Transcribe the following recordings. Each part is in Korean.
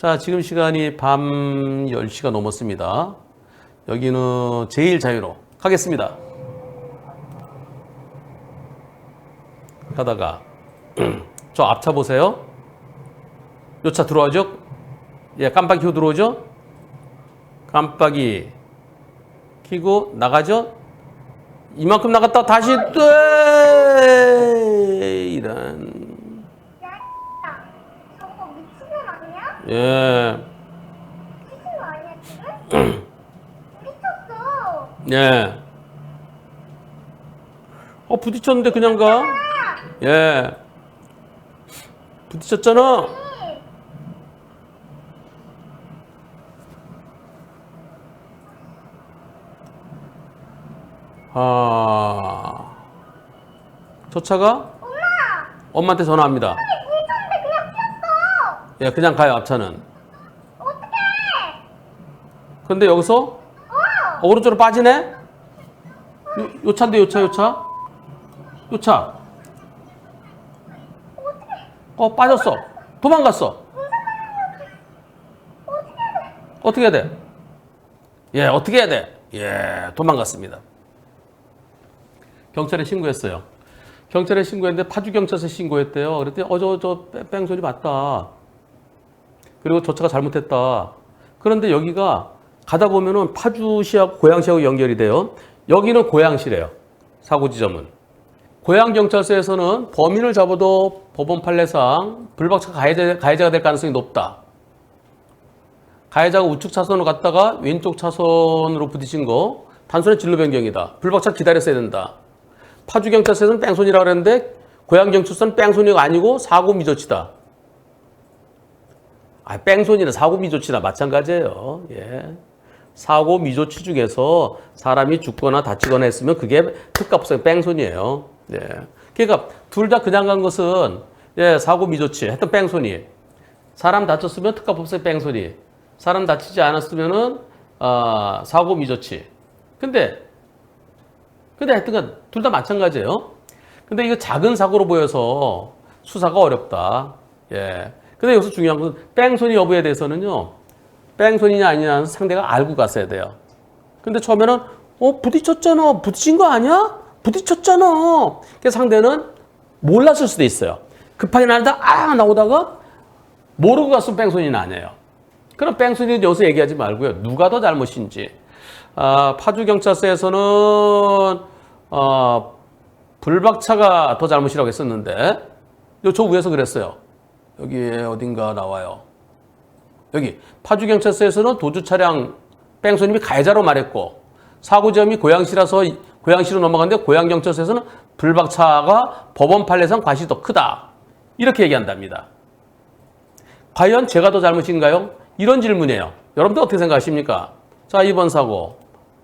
자, 지금 시간이 밤 10시가 넘었습니다. 여기는 제일 자유로 가겠습니다. 가다가 저 앞차 보세요. 요 차 들어와죠? 예, 깜빡이 켜고 들어오죠? 깜빡이 켜고 나가죠? 이만큼 나갔다 다시 이런. 저거 미친놈 아니야? 예. 미친놈 아니야 지금? 미쳤어. 예. 부딪혔는데 그냥 가? 예. 부딪혔잖아. 저 차가? 엄마한테 전화합니다. 미쳤는데 그냥 뛰었어. 예, 그냥 가요, 앞차는. 어떡해? 근데 여기서 오른쪽으로 빠지네? 요 차인데, 요 차. 빠졌어. 도망갔어. 어떻게 해야 돼? 예, 어떻게 해야 돼? 예, 도망갔습니다. 경찰에 신고했어요. 경찰에 신고했는데 파주경찰서에 신고했대요. 그랬더니 저 뺑소니 맞다. 그리고 저 차가 잘못했다. 그런데 여기가 가다 보면은 파주시하고 고양시하고 연결이 돼요. 여기는 고양시래요. 사고 지점은. 고양경찰서에서는 범인을 잡아도 법원 판례상 불박차 가해자가 될 가능성이 높다. 가해자가 우측 차선으로 갔다가 왼쪽 차선으로 부딪힌 거 단순한 진로 변경이다. 불박차 기다렸어야 된다. 파주경찰서에서는 뺑소니라고 그랬는데 고양경찰서는 뺑소니가 아니고 사고 미조치다. 뺑소니는 사고 미조치나 마찬가지예요. 예. 사고 미조치 중에서 사람이 죽거나 다치거나 했으면 그게 특가법상 뺑소니예요. 예. 그러니까 둘 다 그냥 간 것은 예, 사고 미조치 했던 뺑소니. 사람 다쳤으면 특가법상 뺑소니. 사람 다치지 않았으면은 사고 미조치. 근데 하여튼간 둘 다 마찬가지예요. 근데 이거 작은 사고로 보여서 수사가 어렵다. 예. 근데 여기서 중요한 것은 뺑소니 여부에 대해서는요. 뺑소니냐 아니냐는 상대가 알고 갔어야 돼요. 근데 처음에는 부딪혔잖아. 부딪힌 거 아니야? 부딪혔잖아. 그래서 상대는 몰랐을 수도 있어요. 급하게 나오다가 모르고 갔으면 뺑소니는 아니에요. 그럼 뺑소니는 여기서 얘기하지 말고요. 누가 더 잘못인지. 파주경찰서에서는 불박차가 더 잘못이라고 했었는데 저 위에서 그랬어요. 여기에 어딘가 나와요. 여기 파주경찰서에서는 도주 차량 뺑소님이 가해자로 말했고 사고지점이 고양시라서 고양시로 넘어갔는데 고양경찰서에서는 불박차가 법원 판례상 과실이 더 크다. 이렇게 얘기한답니다. 과연 제가 더 잘못인가요? 이런 질문이에요. 여러분들 어떻게 생각하십니까? 자, 이번 사고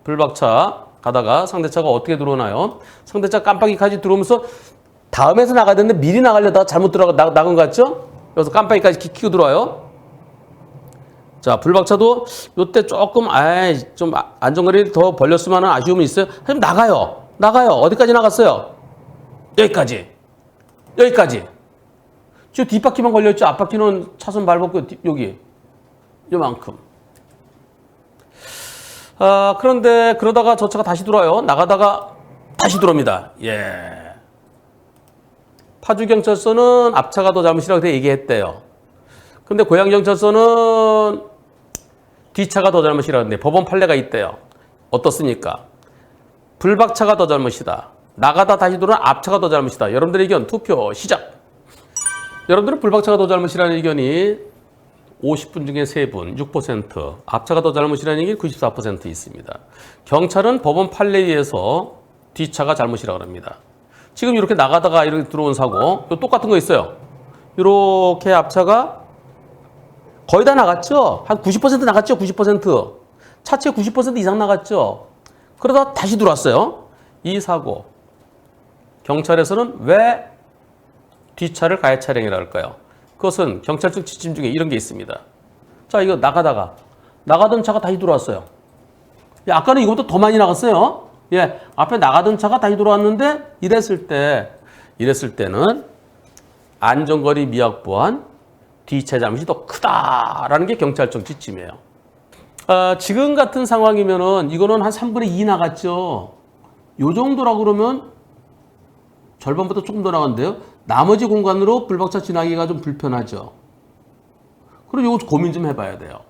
불박차 가다가 상대차가 어떻게 들어오나요? 상대차 깜빡이까지 들어오면서 다음에서 나가야 되는데 미리 나가려다가 잘못 나간 것 같죠? 여기서 깜빡이까지 켜고 들어와요. 자, 불박차도 요때 조금 좀 안전거리를 더 벌렸으면 하는 아쉬움이 있어요. 하지만 나가요. 어디까지 나갔어요? 여기까지. 저 뒷바퀴만 걸려있죠. 앞바퀴는 차선 밟았고 여기 요만큼. 그런데 그러다가 저 차가 다시 들어와요. 나가다가 다시 들어옵니다. 예. 파주경찰서는 앞차가 더 잘못이라고 얘기했대요. 근데 고양경찰서는 뒷차가 더 잘못이라고 했는데 법원 판례가 있대요. 어떻습니까? 불박차가 더 잘못이다. 나가다 다시 들어오는 앞차가 더 잘못이다. 여러분들의 의견 투표 시작. 여러분들은 불박차가 더 잘못이라는 의견이 50분 중에 3분, 6%, 앞차가 더 잘못이라는 얘기 94% 있습니다. 경찰은 법원 판례에 의해서 뒷차가 잘못이라고 합니다. 지금 이렇게 나가다가 이렇게 들어온 사고, 똑같은 거 있어요. 이렇게 앞차가 거의 다 나갔죠? 한 90% 나갔죠? 90%. 차체 90% 이상 나갔죠? 그러다 다시 들어왔어요. 이 사고. 경찰에서는 왜 뒷차를 가해 차량이라고 할까요? 그것은 경찰청 지침 중에 이런 게 있습니다. 자, 이거 나가던 차가 다시 들어왔어요. 아까는 이거보다 더 많이 나갔어요. 예, 앞에 나가던 차가 다시 들어왔는데 이랬을 때는 안전거리 미확보한 뒤차 잘못이 더 크다라는 게 경찰청 지침이에요. 지금 같은 상황이면은 이거는 한 3분의 2 나갔죠. 요 정도라고 그러면 절반보다 조금 더 나갔는데요. 나머지 공간으로 불박차 지나기가 좀 불편하죠. 그럼 이거 고민 좀 해봐야 돼요.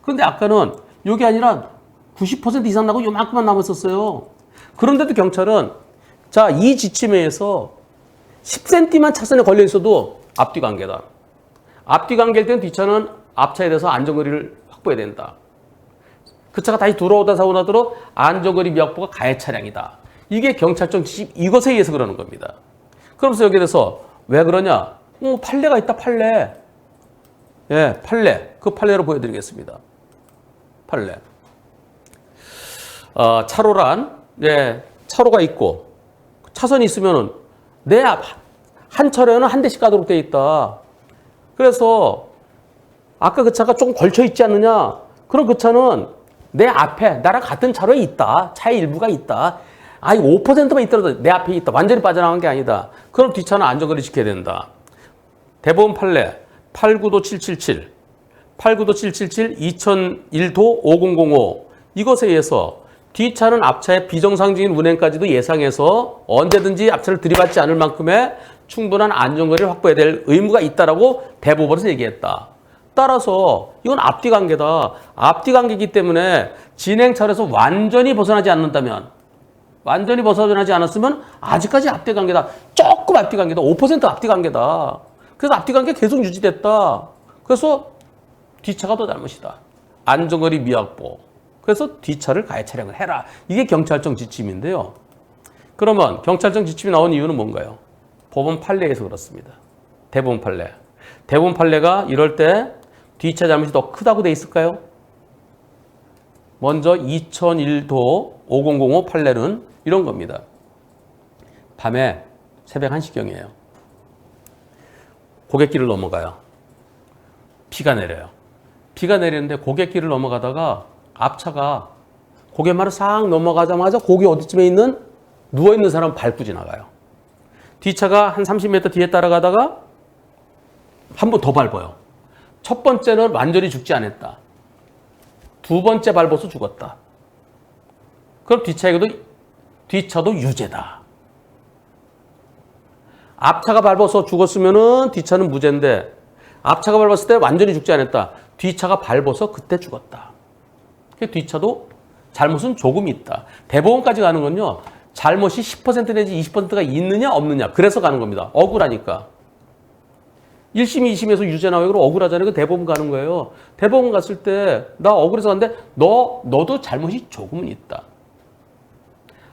그런데 아까는 이게 아니라 90% 이상 나고 요만큼만 남았었어요. 그런데도 경찰은 자, 이 지침에 의해서 10cm만 차선에 걸려 있어도 앞뒤 관계다. 앞뒤 관계일 때는 뒷차는 앞차에 대해서 안전거리를 확보해야 된다. 그 차가 다시 돌아오다 사고 나도록 안전거리 미확보가 가해 차량이다. 이게 경찰청 지침 이것에 의해서 그러는 겁니다. 그러면서 여기에 대해서 왜 그러냐? 판례가 있다, 판례. 예, 판례. 그 판례로 보여드리겠습니다. 판례. 차로란, 예, 차로가 있고, 차선이 있으면은 내 앞, 한 차로에는 한 대씩 가도록 되어 있다. 그래서 아까 그 차가 조금 걸쳐 있지 않느냐? 그럼 그 차는 내 앞에 나랑 같은 차로에 있다. 차의 일부가 있다. 아니 5%만 있더라도 내 앞에 있다. 완전히 빠져나간 게 아니다. 그럼 뒷차는 안전거리 지켜야 된다. 대법원 판례 8구도 777, 8구도 777, 2001도 5005 이것에 의해서 뒷차는 앞차의 비정상적인 운행까지도 예상해서 언제든지 앞차를 들이받지 않을 만큼의 충분한 안전거리를 확보해야 될 의무가 있다라고 대법원에서 얘기했다. 따라서 이건 앞뒤 관계다. 앞뒤 관계이기 때문에 진행 차로에서 완전히 벗어나지 않는다면, 완전히 벗어나지 않았으면 아직까지 앞뒤 관계다. 조금 앞뒤 관계다. 5% 앞뒤 관계다. 그래서 앞뒤 관계 계속 유지됐다. 그래서 뒷차가 더 잘못이다. 안전거리 미확보. 그래서 뒷차를 가해 차량을 해라. 이게 경찰청 지침인데요. 그러면 경찰청 지침이 나온 이유는 뭔가요? 법원 판례에서 그렇습니다. 대법원 판례. 대법원 판례가 이럴 때 뒷차 잘못이 더 크다고 돼 있을까요? 먼저 2001도 5005 판례는 이런 겁니다. 밤에 새벽 1시경이에요. 고갯길을 넘어가요. 비가 내려요. 비가 내리는데 고갯길을 넘어가다가 앞차가 고갯말을 싹 넘어가자마자 고개 어디쯤에 있는 누워있는 사람 밟고 지나가요. 뒷차가 한 30m 뒤에 따라가다가 한 번 더 밟아요. 첫 번째는 완전히 죽지 않았다. 두 번째 밟아서 죽었다. 그럼 뒷차도 유죄다. 앞차가 밟아서 죽었으면은 뒷차는 무죄인데 앞차가 밟았을 때 완전히 죽지 않았다. 뒤차가 밟아서 그때 죽었다. 뒤차도 잘못은 조금 있다. 대법원까지 가는 건요. 잘못이 10% 내지 20%가 있느냐 없느냐. 그래서 가는 겁니다. 억울하니까. 1심, 2심에서 유죄 나와요. 그럼 억울하잖아요. 그 대법원 가는 거예요. 대법원 갔을 때 나 억울해서 갔는데 너도 잘못이 조금은 있다.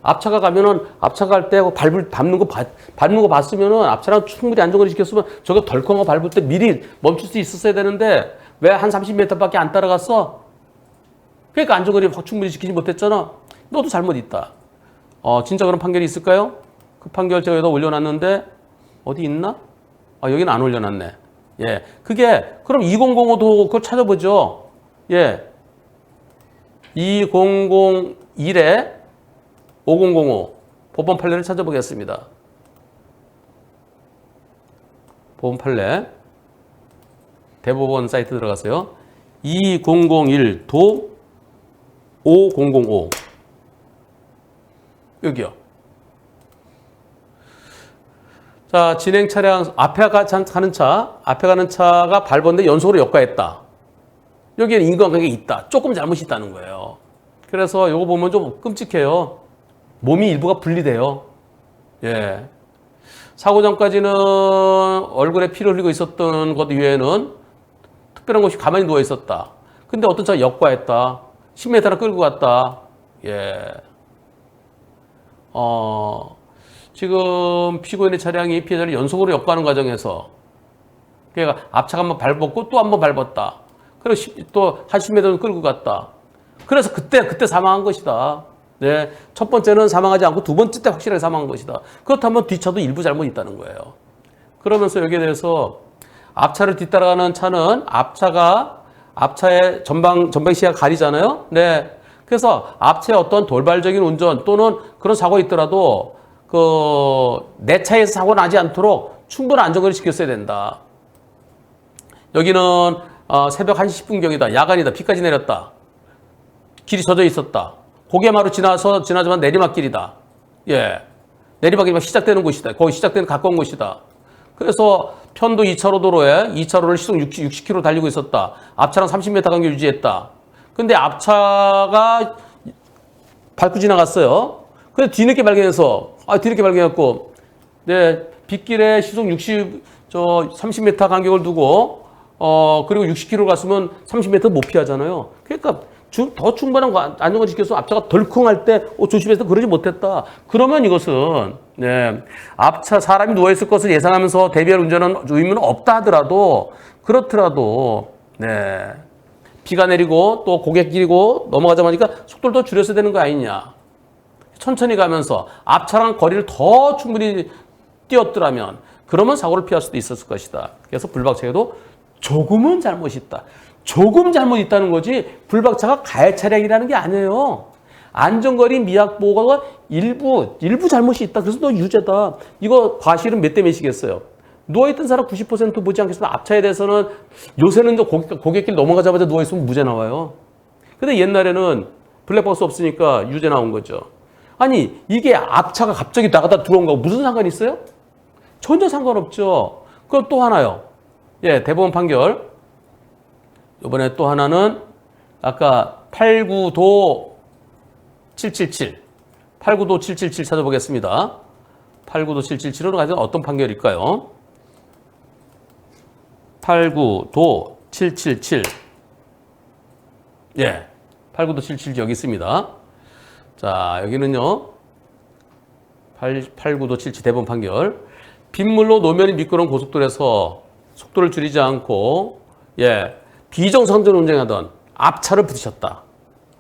앞차가 가면은 앞차 갈 때 밟는 거 봤으면은 앞차랑 충분히 안전거리 지켰으면 저거 덜컹 거 밟을 때 미리 멈출 수 있었어야 되는데 왜 한 30m밖에 안 따라갔어? 그러니까 안전거리 충분히 지키지 못했잖아. 너도 잘못 있다. 진짜 그런 판결이 있을까요? 그 판결 제가 여기다 올려놨는데 어디 있나? 여기는 안 올려놨네. 예, 그럼 2005도 그걸 찾아보죠. 예, 2001에 5005 법원 판례를 찾아보겠습니다. 법원 판례 대법원 사이트 들어가세요. 2001도 5005 여기요. 자, 진행 차량 앞에 가는 차가 밟았는데 연속으로 역과했다. 여기에는 인과관계가 있다. 조금 잘못이 있다는 거예요. 그래서 이거 보면 좀 끔찍해요. 몸이 일부가 분리돼요. 예. 사고 전까지는 얼굴에 피를 흘리고 있었던 것 이외에는 특별한 것이 가만히 누워 있었다. 근데 어떤 차가 역과했다. 10m나 끌고 갔다. 예. 지금 피고인의 차량이 피해자를 연속으로 역과하는 과정에서 그러니까 앞차가 한번 밟았고 또 한번 밟았다. 그리고 또 한 10m는 끌고 갔다. 그래서 그때 사망한 것이다. 네, 첫 번째는 사망하지 않고 두 번째 때 확실하게 사망한 것이다. 그렇다면 뒷차도 일부 잘못이 있다는 거예요. 그러면서 여기에 대해서 앞차를 뒤따라가는 차는 앞차의 전방 시야가 가리잖아요. 네, 그래서 앞차의 어떤 돌발적인 운전 또는 그런 사고가 있더라도 내 차에서 사고 나지 않도록 충분한 안전거리를 지켰어야 된다. 여기는 새벽 1시 10분경이다. 야간이다. 비까지 내렸다. 길이 젖어 있었다. 고개마루 지나지만 내리막길이다. 예. 내리막길이 시작되는 곳이다. 거기 시작되는 가까운 곳이다. 그래서 편도 2차로 도로에 2차로를 시속 60km 달리고 있었다. 앞차랑 30m 간격 유지했다. 근데 앞차가 밟고 지나갔어요. 근데 뒤늦게 발견했고, 네, 빗길에 시속 30m 간격을 두고, 그리고 60km 갔으면 30m 못 피하잖아요. 그러니까 더 충분한 안정을 지켜서 앞차가 덜컹할 때 조심해서 그러지 못했다. 그러면 이것은 네, 앞차 사람이 누워있을 것을 예상하면서 대비할 운전은 의무는 없다 하더라도 그렇더라도 네, 비가 내리고 또 고갯길이고 넘어가자마자 속도를 더 줄여서 되는 거 아니냐. 천천히 가면서 앞차랑 거리를 더 충분히 뛰었더라면 그러면 사고를 피할 수도 있었을 것이다. 그래서 불박차에도 조금은 잘못이 있다. 조금 잘못 있다는 거지 불박차가 가해 차량이라는 게 아니에요. 안전거리 미확보가 일부 잘못이 있다. 그래서 너 유죄다. 이거 과실은 몇 대 몇이겠어요. 누워있던 사람 90% 보지 않겠으면 앞차에 대해서는 요새는 고갯길 넘어가자마자 누워있으면 무죄 나와요. 근데 옛날에는 블랙박스 없으니까 유죄 나온 거죠. 아니 이게 앞차가 갑자기 나가다 들어온 거하고 무슨 상관이 있어요? 전혀 상관없죠. 그럼 또 하나요. 예, 대법원 판결. 이번에 또 하나는 아까 89도 777 찾아보겠습니다. 89도 777은 가장 어떤 판결일까요? 89도 777 예, 89도 777 여기 있습니다. 자, 여기는요 89도 77 대법원 판결. 빗물로 노면이 미끄러운 고속도로에서 속도를 줄이지 않고 예, 비정상적으로 운전하던 앞차를 부딪혔다.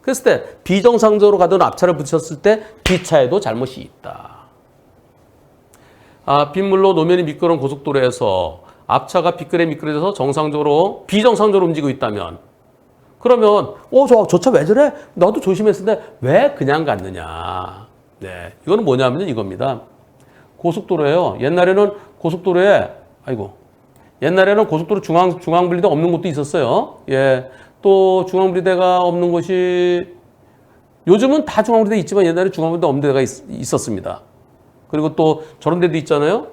그랬을 때 비정상적으로 가던 앞차를 부딪혔을 때 뒤차에도 잘못이 있다. 빗물로 노면이 미끄러운 고속도로에서 앞차가 빗길에 미끄러져서 비정상적으로 움직이고 있다면 그러면 저 차 왜 저래? 나도 조심했는데 왜 그냥 갔느냐. 네, 이거는 뭐냐면 이겁니다. 고속도로예요. 옛날에는 고속도로 중앙분리대 없는 곳도 있었어요. 예. 또 중앙분리대가 없는 곳이 요즘은 다 중앙분리대 있지만 옛날에 중앙분리대 없는 데가 있었습니다. 그리고 또 저런 데도 있잖아요.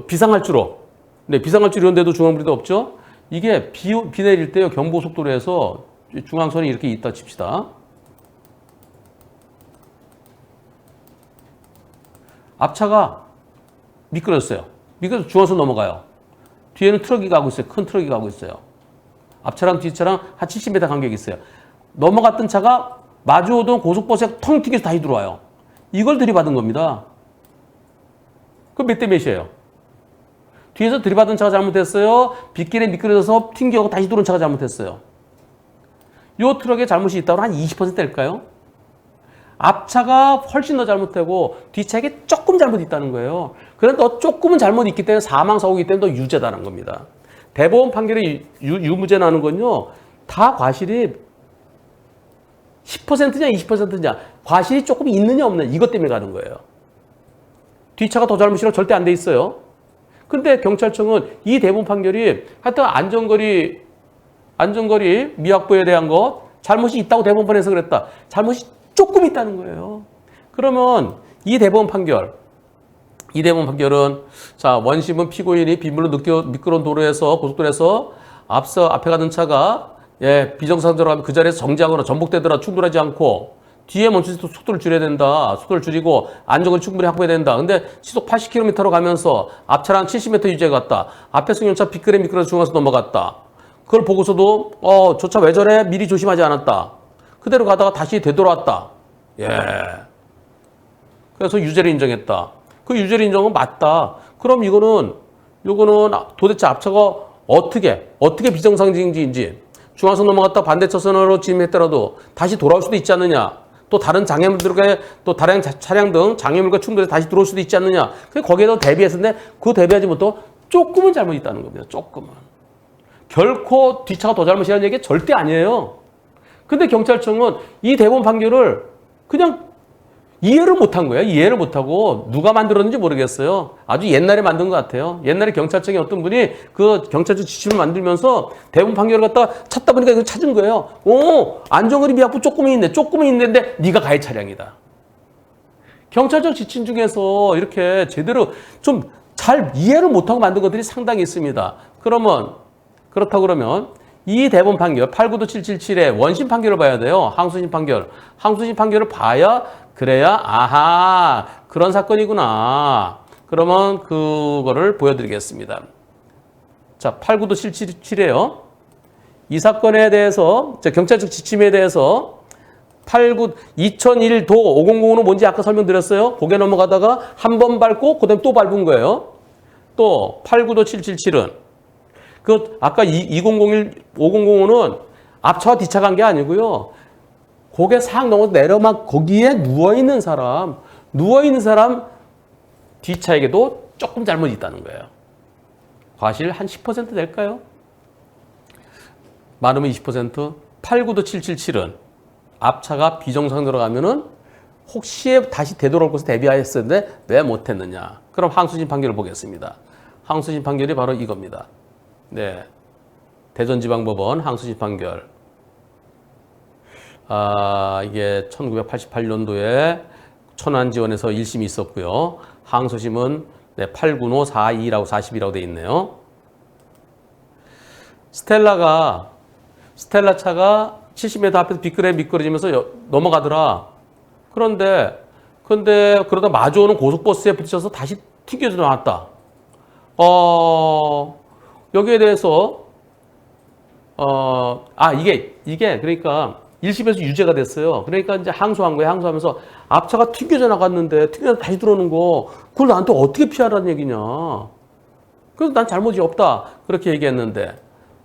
비상할주로. 네, 비상할주로 이런 데도 중앙분리대 없죠. 이게 비 내릴 때요. 경부고속도로에서 중앙선이 이렇게 있다 칩시다. 앞차가 미끄러졌어요. 미끄러져 중앙선 넘어가요. 뒤에는 트럭이 가고 있어요. 큰 트럭이 가고 있어요. 앞차랑 뒷차랑 한 70m 간격이 있어요. 넘어갔던 차가 마주오던 고속버스에 텅 튀겨서 다시 들어와요. 이걸 들이받은 겁니다. 그럼 몇 대 몇이에요? 뒤에서 들이받은 차가 잘못했어요. 빗길에 미끄러져서 튕겨가고 다시 들어온 차가 잘못했어요. 이 트럭에 잘못이 있다고 한 20% 될까요? 앞차가 훨씬 더 잘못되고 뒷차에게 조금 잘못 있다는 거예요. 그런데 조금은 잘못 있기 때문에 사망사고이기 때문에 너 유죄다는 겁니다. 대법원 판결이 유무죄 나는 건요. 다 과실이 10%냐 20%냐 과실이 조금 있느냐 없느냐 이것 때문에 가는 거예요. 뒷차가 더 잘못이라고 절대 안 돼 있어요. 근데 경찰청은 이 대법원 판결이 하여튼 안전거리 미확보에 대한 것 잘못이 있다고 대법원에서 그랬다. 잘못이 조금 있다는 거예요. 그러면 이 대법원 판결은 자, 원심은 피고인이 빗물로 미끄러운 고속도로에서 앞에 가던 차가 비정상적으로 하면 그 자리에서 정지하거나 전복되더라 충돌하지 않고 뒤에 멈춰서 속도를 줄여야 된다. 속도를 줄이고 안전을 충분히 확보해야 된다. 근데 시속 80km로 가면서 앞차랑 70m 유지해 갔다. 앞에 승용차 빗길에 미끄러져 중앙에서 넘어갔다. 그걸 보고서도 저 차 왜 저래? 미리 조심하지 않았다. 그대로 가다가 다시 되돌아왔다. 예. 그래서 유죄를 인정했다. 그 유죄를 인정은 맞다. 그럼 요거는 도대체 앞차가 어떻게 비정상적인지 중앙선 넘어갔다 반대차선으로 진입했더라도 다시 돌아올 수도 있지 않느냐. 또 다른 다른 차량 등 장애물과 충돌해서 다시 들어올 수도 있지 않느냐. 거기에도 대비했었는데 그 대비하지 못하고 조금은 잘못 있다는 겁니다. 조금은. 결코 뒷차가 더 잘못이라는 얘기가 절대 아니에요. 근데 경찰청은 이 대법원 판결을 그냥 이해를 못한 거예요. 이해를 못하고 누가 만들었는지 모르겠어요. 아주 옛날에 만든 것 같아요. 옛날에 경찰청에 어떤 분이 그 경찰청 지침을 만들면서 대부분 판결을 갖다가 찾다 보니까 이거 찾은 거예요. 안전거리 미약부 조금은 있네. 조금은 있는데 네가 가해 차량이다. 경찰청 지침 중에서 이렇게 제대로 좀 잘 이해를 못하고 만든 것들이 상당히 있습니다. 그렇다고 그러면 이 대법원 판결 892-777의 원심 판결을 봐야 돼요. 항소심 판결. 항소심 판결을 봐야 그래야 아하 그런 사건이구나. 그러면 그거를 보여드리겠습니다. 자, 892-777이에요. 이 사건에 대해서 경찰청 지침에 대해서 2001도 5005는 뭔지 아까 설명드렸어요. 고개 넘어가다가 한 번 밟고 그다음에 또 밟은 거예요. 또 892-777은 그 아까 2001 5005는 앞차와 뒤차 간 게 아니고요. 고개 싹 넘어서 내려막 거기에 누워있는 사람 뒤차에게도 조금 잘못이 있다는 거예요. 과실 한 10% 될까요? 많으면 20%. 892-777은 앞차가 비정상으로 가면은 혹시 다시 되돌아올 것을 대비하였었는데 왜 못했느냐. 그럼 항소심 판결을 보겠습니다. 항소심 판결이 바로 이겁니다. 네, 대전지방법원 항소심 판결. 이게 1988년도에 천안지원에서 1심이 있었고요. 항소심은 895, 42라고 40이라고 돼 있네요. 스텔라 차가 70m 앞에서 미끄러지면서 넘어가더라. 그런데 그러다 마주오는 고속버스에 부딪혀서 다시 튕겨져 나왔다. 여기에 대해서 이게 그러니까 1심에서 유죄가 됐어요. 그러니까 이제 항소한 거예요. 항소하면서 앞차가 튕겨져 나갔는데 튕겨서 다시 들어오는 거 그걸 나한테 어떻게 피하라는 얘기냐. 그래서 난 잘못이 없다. 그렇게 얘기했는데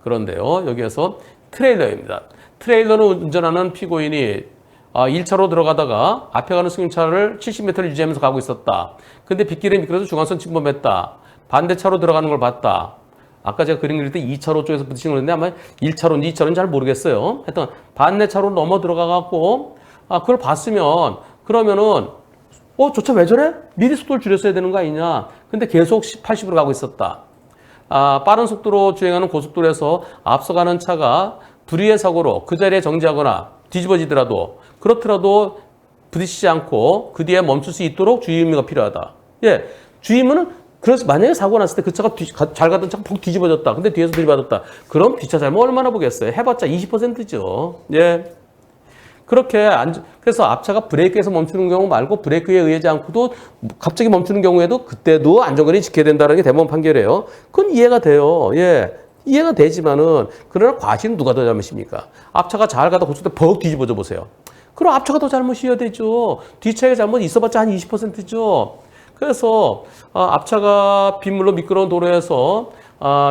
그런데요. 여기에서 트레일러입니다. 트레일러는 운전하는 피고인이 1차로 들어가다가 앞에 가는 승용차를 70m를 유지하면서 가고 있었다. 근데 빗길에 미끄러져서 중앙선 침범했다. 반대차로 들어가는 걸 봤다. 아까 제가 그림 그릴 때 2차로 쪽에서 부딪힌 거였는데 아마 1차로인지 2차로인지 잘 모르겠어요. 하여튼 반대차로 넘어 들어가갖고 그걸 봤으면 그러면은 저 차 왜 저래? 미리 속도를 줄였어야 되는 거 아니냐. 근데 계속 80으로 가고 있었다. 빠른 속도로 주행하는 고속도로에서 앞서가는 차가 불의의 사고로 그 자리에 정지하거나 뒤집어지더라도 그렇더라도 부딪히지 않고 그 뒤에 멈출 수 있도록 주의 의무가 필요하다. 예, 주의 의무는 그래서 만약에 사고 났을 때 그 차가 잘 가던 차가 푹 뒤집어졌다. 근데 뒤에서 들이받았다. 그럼 뒷차 잘못 얼마나 보겠어요? 해봤자 20%죠. 예. 그렇게 그래서 앞차가 브레이크에서 멈추는 경우 말고 브레이크에 의하지 않고도 갑자기 멈추는 경우에도 그때도 안전거리 지켜야 된다는 게 대법원 판결이에요. 그건 이해가 돼요. 예. 이해가 되지만은 그러나 과실은 누가 더 잘못입니까? 앞차가 잘 가다 고속도로 벅 뒤집어져 보세요. 그럼 앞차가 더 잘못이어야 되죠. 뒷차의 잘못 있어봤자 한 20%죠. 그래서 앞차가 빗물로 미끄러운 도로에서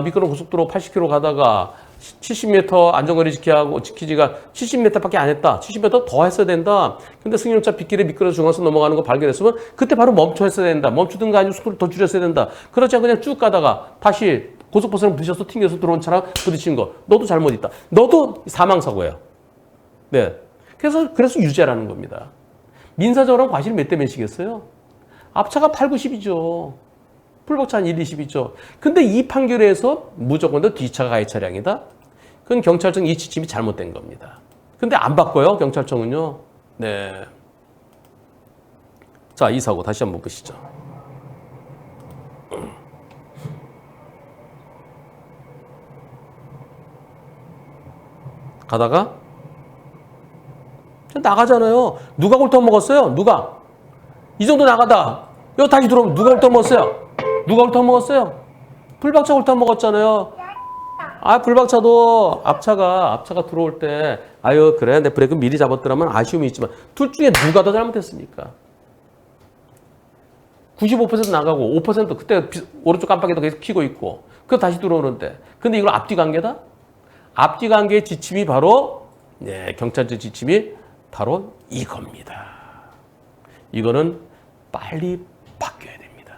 미끄러운 고속도로 80km 가다가 70m 안전거리 지키지가 70m밖에 안 했다. 70m 더 했어야 된다. 근데 승용차 빗길에 미끄러져 중앙선 넘어가는 거 발견했으면 그때 바로 멈춰했어야 된다. 멈추든가 아니면 속도를 더 줄였어야 된다. 그렇지 않고 그냥 쭉 가다가 다시 고속버스랑 부딪혀서 튕겨서 들어온 차랑 부딪힌 거. 너도 잘못 있다. 너도 사망사고예요. 네. 그래서 유죄라는 겁니다. 민사적으로는 과실 몇 대 몇이겠어요? 앞차가 8, 90이죠. 풀박차 한 1, 20이죠. 근데 이 판결에서 무조건 더 뒤차가 가해 차량이다? 그건 경찰청 이 지침이 잘못된 겁니다. 근데 안 바꿔요, 경찰청은요. 네. 자, 이 사고 다시 한번 보시죠. 가다가 나가잖아요. 누가 골탕 먹었어요? 누가? 이 정도 나가다. 여기 다시 들어오면 누가 골탕 먹었어요? 누가 골탕 먹었어요? 불박차 골탕 먹었잖아요. 불박차도 앞차가 들어올 때 그래 내 브레이크 미리 잡았더라면 아쉬움이 있지만 둘 중에 누가 더 잘못했습니까? 95% 나가고 5% 그때 오른쪽 깜빡이도 계속 켜고 있고 그거 다시 들어오는데 근데 이걸 앞뒤 관계다? 앞뒤 관계의 지침이 바로 경찰청 지침이 바로 이겁니다. 이거는 빨리 바뀌어야 됩니다.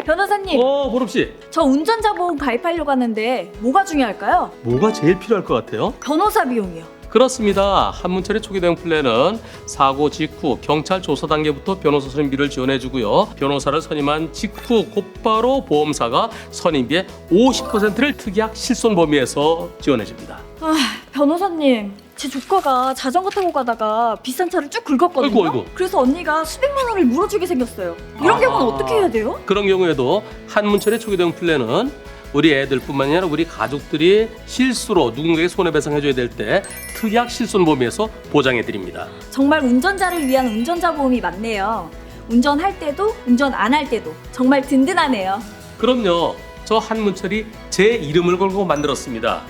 변호사님, 보름씨. 저 운전자 보험 가입하려고 하는데 뭐가 중요할까요? 뭐가 제일 필요할 것 같아요? 변호사 비용이요. 그렇습니다. 한문철의 초기 대응 플랜은 사고 직후 경찰 조사 단계부터 변호사 선임비를 지원해주고요. 변호사를 선임한 직후 곧바로 보험사가 선임비의 50%를 특약 실손 범위에서 지원해줍니다. 아, 변호사님, 제 조카가 자전거 타고 가다가 비싼 차를 쭉 긁었거든요. 아이고. 그래서 언니가 수백만 원을 물어주게 생겼어요. 이런 경우는 어떻게 해야 돼요? 그런 경우에도 한문철의 초기 대응 플랜은 우리 애들뿐만 아니라 우리 가족들이 실수로 누군가에게 손해배상해줘야 될 때 특약 실손 범위에서 보장해드립니다. 정말 운전자를 위한 운전자 보험이 맞네요. 운전할 때도 운전 안 할 때도 정말 든든하네요. 그럼요. 저 한문철이 제 이름을 걸고 만들었습니다.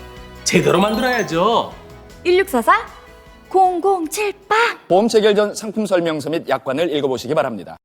제대로 만들어야죠. 1644 0078 보험 체결 전 상품 설명서 및 약관을 읽어보시기 바랍니다.